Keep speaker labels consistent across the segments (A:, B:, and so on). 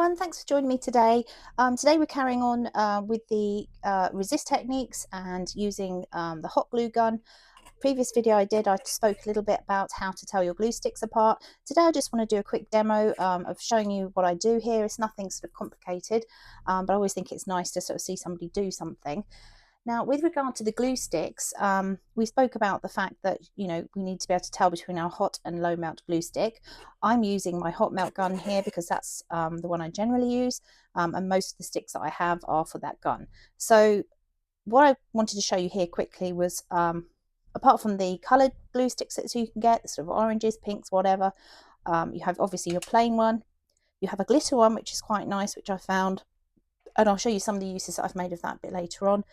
A: everyone, thanks for joining me today. Today we're carrying on with the resist techniques and using the hot glue gun. Previous video I spoke a little bit about how to tell your glue sticks apart. Today I just want to do a quick demo of showing you what I do here. It's nothing sort of complicated, but I always think it's nice to sort of see somebody do something. Now, with regard to the glue sticks, we spoke about the fact that, we need to be able to tell between our hot and low melt glue stick. I'm using my hot melt gun here because that's the one I generally use, and most of the sticks that I have are for that gun. So what I wanted to show you here quickly was, apart from the coloured glue sticks that you can get, sort of oranges, pinks, whatever, you have obviously your plain one. You have a glitter one, which is quite nice, which I found, and I'll show you some of the uses that I've made of that a bit later on.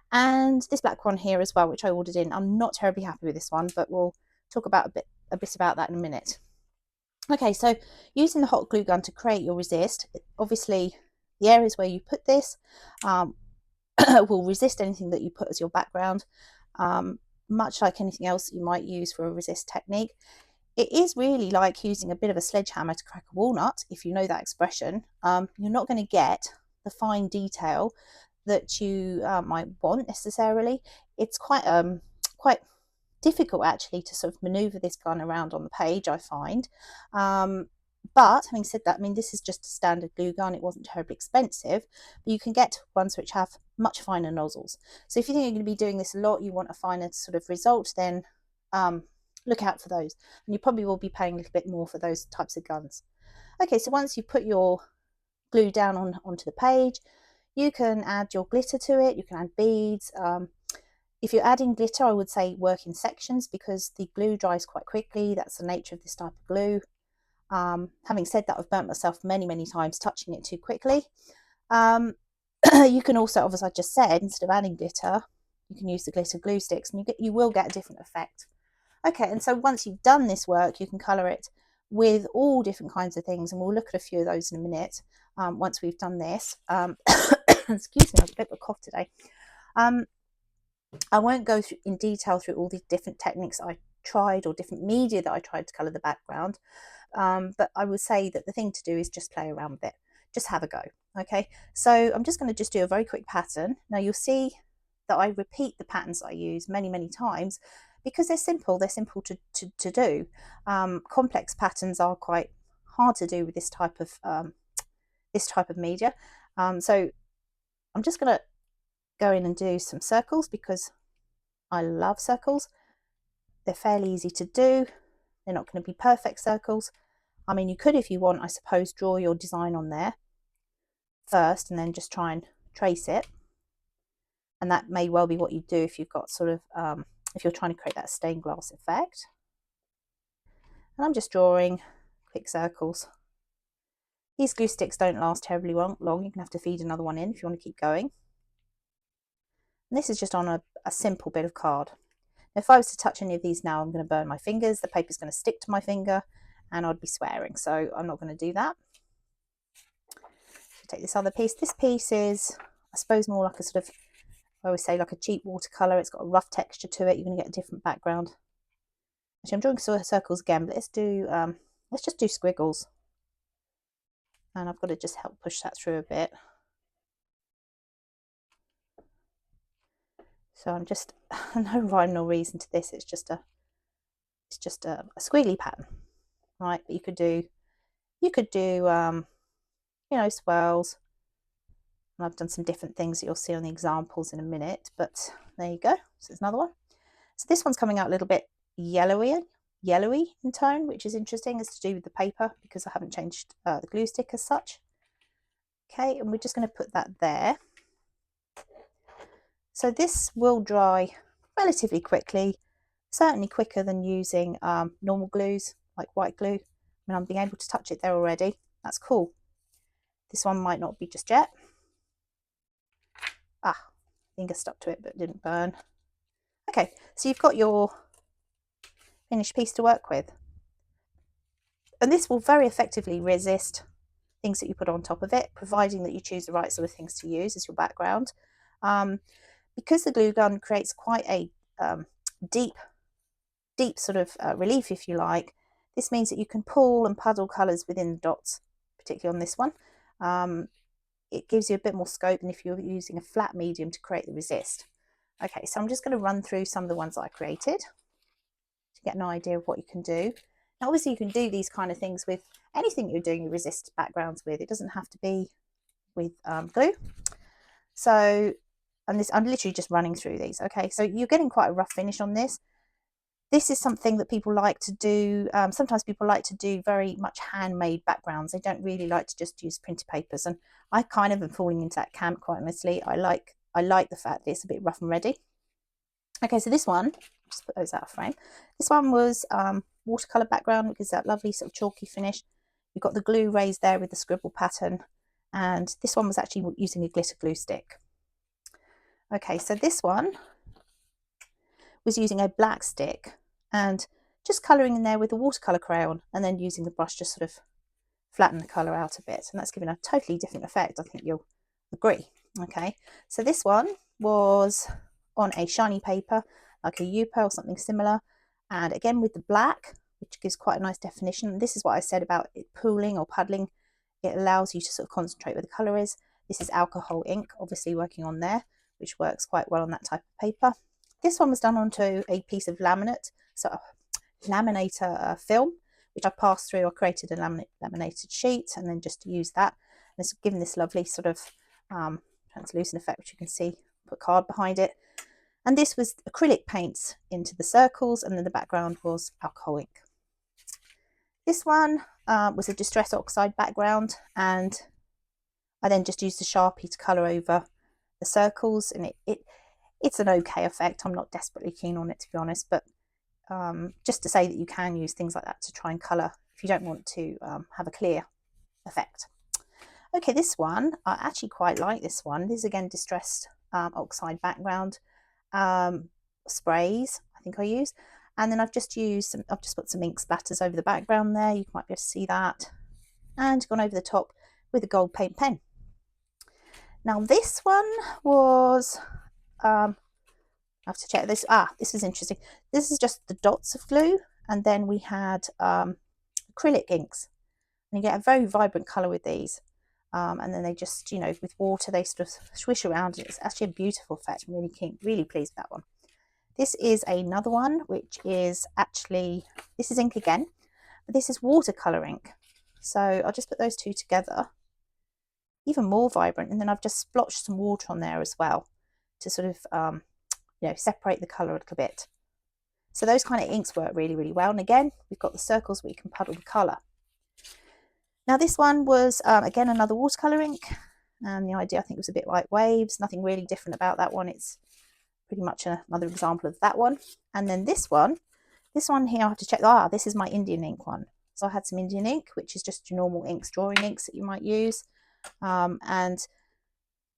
A: And this black one here as well, which I ordered in. I'm not terribly happy with this one, but we'll talk about a bit about that in a minute. Okay, so using the hot glue gun to create your resist, obviously the areas where you put this will resist anything that you put as your background, much like anything else that you might use for a resist technique. It is really like using a bit of a sledgehammer to crack a walnut, if you know that expression. You're not going to get the fine detail that you might want necessarily. It's quite difficult actually to sort of maneuver this gun around on the page, I find. But having said that, I mean, this is just a standard glue gun. It wasn't terribly expensive, but you can get ones which have much finer nozzles. So if you think you're going to be doing this a lot, you want a finer sort of result, then look out for those. And you probably will be paying a little bit more for those types of guns. Okay, so once you put your glue down onto the page, you can add your glitter to it. You can add beads. If you're adding glitter, I would say work in sections because the glue dries quite quickly. That's the nature of this type of glue. Having said that, I've burnt myself many times touching it too quickly. You can also, as I just said, instead of adding glitter, you can use the glitter glue sticks and you will get a different effect. Okay, and so once you've done this work, you can colour it with all different kinds of things, and we'll look at a few of those in a minute once we've done this. Excuse me, I have a bit of a cough today. I won't go through in detail through all the different techniques I tried or different media that I tried to colour the background, but I would say that the thing to do is just play around with it. Just have a go. Okay, so I'm just going to just do a very quick pattern. Now you'll see that I repeat the patterns I use many times because they're simple. They're simple to do. Complex patterns are quite hard to do with this type of media. So I'm just going to go in and do some circles because I love circles. They're fairly easy to do. They're not going to be perfect circles. I mean, you could, if you want, I suppose, draw your design on there first and then just try and trace it. And that may well be what you do if you've got sort of, if you're trying to create that stained glass effect. And I'm just drawing quick circles. These glue sticks don't last terribly long. You can have to feed another one in if you want to keep going. And this is just on a simple bit of card. Now, if I was to touch any of these now, I'm going to burn my fingers. The paper's going to stick to my finger and I'd be swearing. So I'm not going to do that. Take this other piece. This piece is, I suppose, more like a sort of, I always say, like a cheap watercolour. It's got a rough texture to it. You're going to get a different background. Actually, I'm drawing circles again, but let's just do squiggles. And I've got to just help push that through a bit. So I'm just, no rhyme nor reason to this. It's just a squiggly pattern, right? But you could do swirls. And I've done some different things that you'll see on the examples in a minute, but there you go. So there's another one. So this one's coming out a little bit yellowy in tone, which is interesting. It's to do with the paper because I haven't changed the glue stick as such. Okay, and we're just going to put that there. So this will dry relatively quickly, certainly quicker than using normal glues like white glue. I mean, I'm being able to touch it there already. That's cool. This one might not be just yet. Finger stuck to it but didn't burn. Okay, so you've got your finished piece to work with. And this will very effectively resist things that you put on top of it, providing that you choose the right sort of things to use as your background. Because the glue gun creates quite a deep sort of relief, if you like, this means that you can pull and puddle colours within the dots, particularly on this one. it gives you a bit more scope than if you're using a flat medium to create the resist. Okay, so I'm just going to run through some of the ones that I created to get an idea of what you can do. Now, obviously, you can do these kind of things with anything you're doing your resist backgrounds with. It doesn't have to be with glue. So, and this, I'm literally just running through these. Okay, so you're getting quite a rough finish on this. This is something that people like to do. Sometimes people like to do very much handmade backgrounds. They don't really like to just use printed papers. And I kind of am falling into that camp, quite honestly. I like the fact that it's a bit rough and ready. Okay, so this one, just put those out of frame. This one was watercolour background, which is that lovely sort of chalky finish. You've got the glue raised there with the scribble pattern. And this one was actually using a glitter glue stick. Okay, so this one was using a black stick and just colouring in there with a watercolour crayon and then using the brush to sort of flatten the colour out a bit. And that's giving a totally different effect, I think you'll agree. Okay, so this one was on a shiny paper, like a Yupa or something similar. And again with the black, which gives quite a nice definition. This is what I said about it pooling or puddling. It allows you to sort of concentrate where the colour is. This is alcohol ink, obviously working on there, which works quite well on that type of paper. This one was done onto a piece of laminate, so laminator film, which I passed through. I created a laminated sheet and then just used that. And it's given this lovely sort of translucent effect, which you can see, put card behind it. And this was acrylic paints into the circles, and then the background was alcohol ink. This one was a distress oxide background, and I then just used a Sharpie to colour over the circles, and it's an okay effect. I'm not desperately keen on it, to be honest, but just to say that you can use things like that to try and colour if you don't want to have a clear effect. Okay, this one, I actually quite like this one. This is again distressed oxide background, sprays I think I use, and then I've just put some ink splatters over the background there. You might be able to see that, and gone over the top with a gold paint pen. Now this one was I have to check this. This is interesting. This is just the dots of glue, and then we had acrylic inks, and you get a very vibrant colour with these. And then they just, you know, with water, they sort of swish around, and it's actually a beautiful effect. I'm really keen, really pleased with that one. This is another one, which is actually, this is ink again, but this is watercolour ink. So I'll just put those two together, even more vibrant, and then I've just splotched some water on there as well to sort of you know, separate the colour a little bit. So those kind of inks work really, really well. And again, we've got the circles where you can puddle the colour. Now this one was, again, another watercolour ink. And the idea, I think, was a bit like waves. Nothing really different about that one. It's pretty much another example of that one. And then this one here, I have to check. This is my Indian ink one. So I had some Indian ink, which is just your normal inks, drawing inks that you might use. And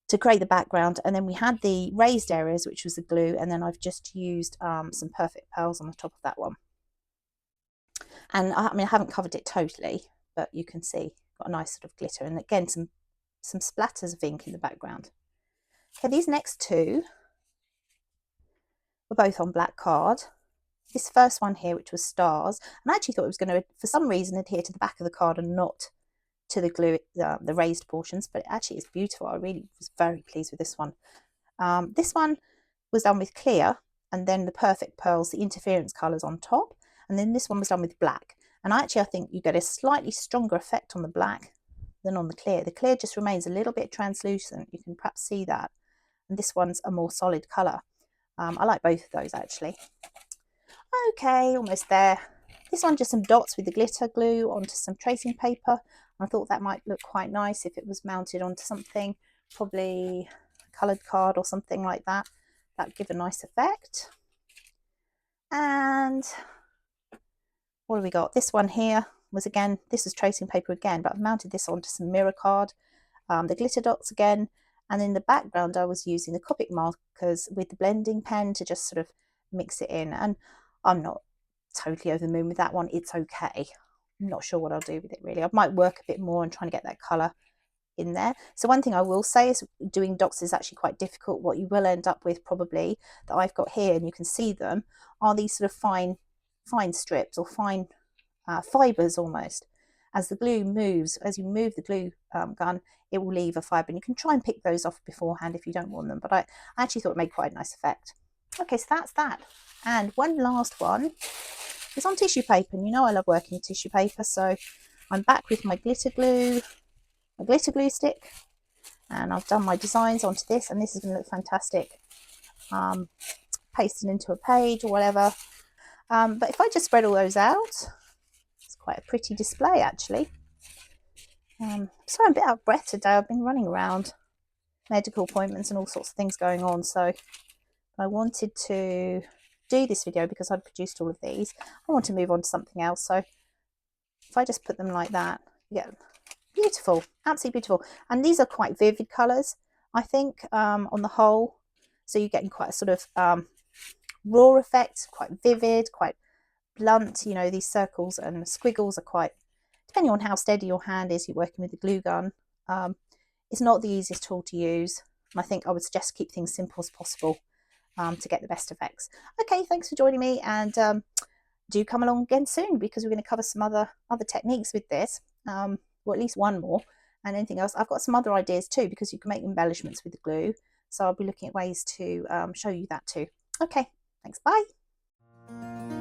A: to create the background, and then we had the raised areas, which was the glue, and then I've just used some perfect pearls on the top of that one. And I mean, I haven't covered it totally, but you can see got a nice sort of glitter, and again some splatters of ink in the background. Okay, these next two were both on black card. This first one here, which was stars, and I actually thought it was going to, for some reason, adhere to the back of the card and not to the glue, the raised portions, but it actually is beautiful. I really was very pleased with this one. This one was done with clear, and then the perfect pearls, the interference colours on top, and then this one was done with black. And I think you get a slightly stronger effect on the black than on the clear. The clear just remains a little bit translucent. You can perhaps see that. And this one's a more solid colour. I like both of those actually. Okay, almost there. This one just some dots with the glitter glue onto some tracing paper. I thought that might look quite nice if it was mounted onto something, probably a coloured card or something like that. That would give a nice effect. And what have we got? This one here was, again, this is tracing paper again, but I've mounted this onto some mirror card. The glitter dots again, and in the background I was using the Copic markers with the blending pen to just sort of mix it in. And I'm not totally over the moon with that one. It's okay. I'm not sure what I'll do with it really. I might work a bit more on trying to get that colour in there. So one thing I will say is doing dots is actually quite difficult. What you will end up with probably that I've got here, and you can see them, are these sort of fine strips or fine fibres almost. as the glue moves, as you move the glue gun, it will leave a fibre, and you can try and pick those off beforehand if you don't want them, but I actually thought it made quite a nice effect. Okay, so that's that. And one last one is on tissue paper, and you know I love working with tissue paper, so I'm back with my glitter glue stick, and I've done my designs onto this, and this is going to look fantastic pasted into a page or whatever. But if I just spread all those out, it's quite a pretty display actually. Sorry, I'm a bit out of breath today. I've been running around medical appointments and all sorts of things going on, so I wanted to do this video because I'd produced all of these. I want to move on to something else, so if I just put them like that, you get beautiful, absolutely beautiful. And these are quite vivid colours, I think, on the whole, so you're getting quite a sort of raw effect, quite vivid, quite blunt. You know, these circles and squiggles are quite, depending on how steady your hand is, you're working with the glue gun. It's not the easiest tool to use, and I think I would suggest keep things simple as possible to get the best effects. Okay, thanks for joining me, and do come along again soon, because we're going to cover some other techniques with this, or at least one more, and anything else. I've got some other ideas too, because you can make embellishments with the glue, so I'll be looking at ways to show you that too. Okay, thanks, bye.